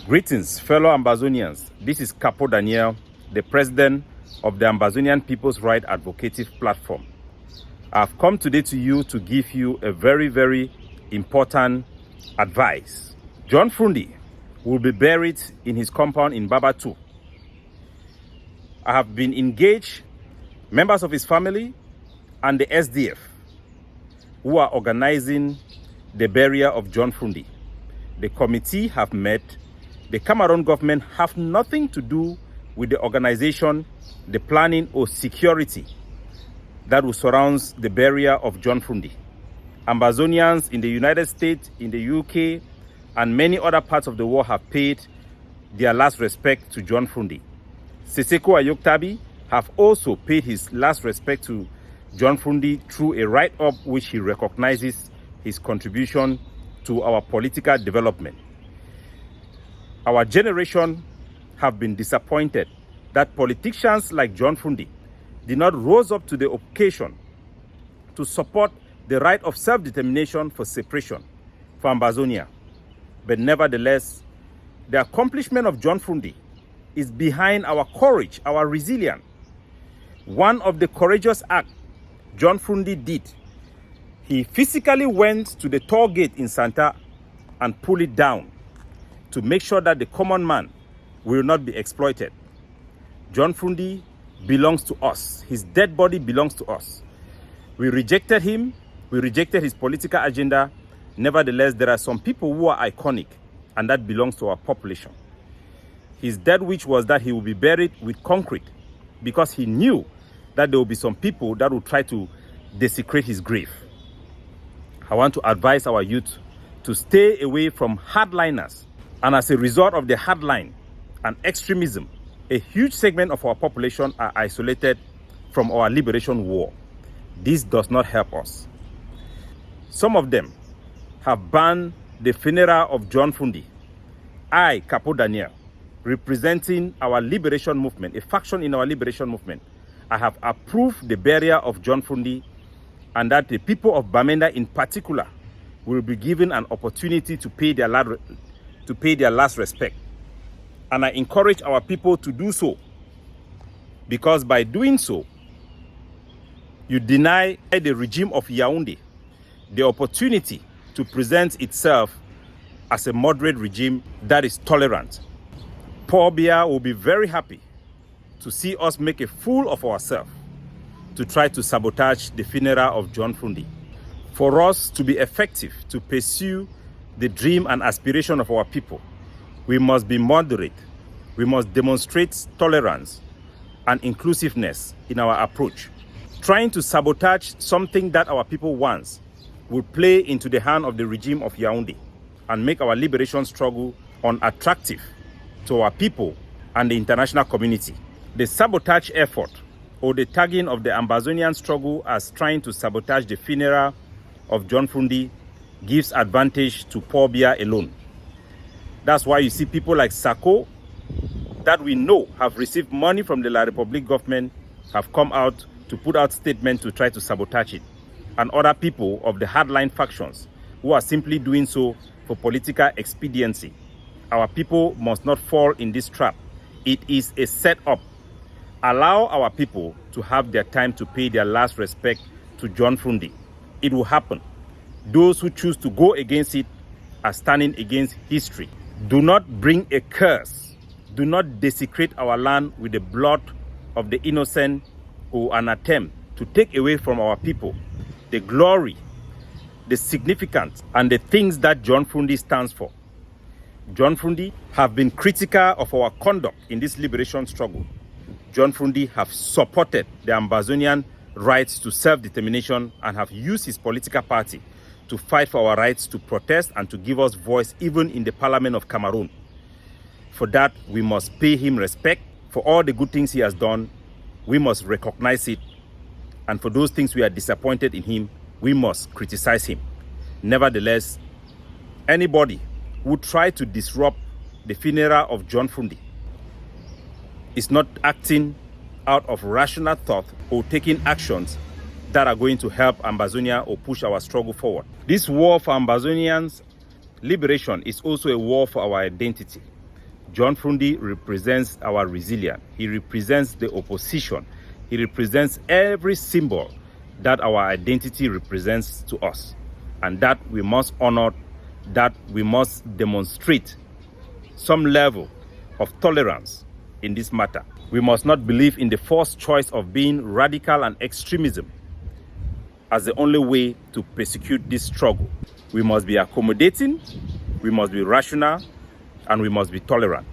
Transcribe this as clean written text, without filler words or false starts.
Greetings, fellow Ambazonians. This is Capo Daniel, the president of the Ambazonian People's Right Advocative Platform. I've come today to you to give you a very important advice. John Fru Ndi will be buried in his compound in Baba 2. I have been engaged, members of his family and the SDF, who are organizing the burial of John Fru Ndi. The committee have met. The Cameroon government have nothing to do with the organization, the planning or security that will surround the burial of John Fru Ndi. Ambazonians in the United States, in the UK, and many other parts of the world have paid their last respect to John Fru Ndi. Seseko Ayoktabi have also paid his last respect to John Fru Ndi through a write-up which he recognizes his contribution to our political development. Our generation have been disappointed that politicians like John Fru Ndi did not rise up to the occasion to support the right of self-determination for separation for Ambazonia. But nevertheless, the accomplishment of John Fru Ndi is behind our courage, our resilience. One of the courageous acts John Fru Ndi did, he physically went to the toll gate in Santa and pulled it down to make sure that the common man will not be exploited. John Fru Ndi belongs to us. His dead body belongs to us. We rejected him. We rejected his political agenda. Nevertheless, there are some people who are iconic, and that belongs to our population. His death wish was that he will be buried with concrete because he knew that there will be some people that will try to desecrate his grave. I want to advise our youth to stay away from hardliners. And as a result of the hardline and extremism, a huge segment of our population are isolated from our liberation war. This does not help us. Some of them have banned the funeral of John Fru Ndi. I, Capo Daniel, representing our liberation movement, a faction in our liberation movement, I have approved the burial of John Fru Ndi, and that the people of Bamenda in particular will be given an opportunity to pay their last respect. And I encourage our people to do so, because by doing so, you deny the regime of Yaoundé the opportunity to present itself as a moderate regime that is tolerant. Paul Biya will be very happy to see us make a fool of ourselves to try to sabotage the funeral of John Fru Ndi. For us to be effective, to pursue the dream and aspiration of our people, we must be moderate. We must demonstrate tolerance and inclusiveness in our approach. Trying to sabotage something that our people want will play into the hand of the regime of Yaoundé and make our liberation struggle unattractive to our people and the international community. The sabotage effort or the tagging of the Ambazonian struggle as trying to sabotage the funeral of John Fru Ndi gives advantage to Paul Biya alone. That's why you see people like Sako, that we know have received money from the La Republique government, have come out to put out statements to try to sabotage it. And other people of the hardline factions who are simply doing so for political expediency. Our people must not fall in this trap. It is a setup. Allow our people to have their time to pay their last respect to John Fru Ndi. It will happen. Those who choose to go against it are standing against history. Do not bring a curse. Do not desecrate our land with the blood of the innocent or an attempt to take away from our people the glory, the significance, and the things that John Fru Ndi stands for. John Fru Ndi have been critical of our conduct in this liberation struggle. John Fru Ndi have supported the Ambazonian rights to self-determination and have used his political party to fight for our rights to protest and to give us voice even in the Parliament of Cameroon. For that, we must pay him respect. For all the good things he has done, we must recognize it. And for those things we are disappointed in him, we must criticize him. Nevertheless, anybody who try to disrupt the funeral of John Fru Ndi is not acting out of rational thought or taking actions that are going to help Ambazonia or push our struggle forward. This war for Ambazonians' liberation is also a war for our identity. John Fru Ndi represents our resilience. He represents the opposition. He represents every symbol that our identity represents to us, and that we must honor, that we must demonstrate some level of tolerance in this matter. We must not believe in the false choice of being radical and extremism as the only way to persecute this struggle. We must be accommodating, we must be rational, and we must be tolerant.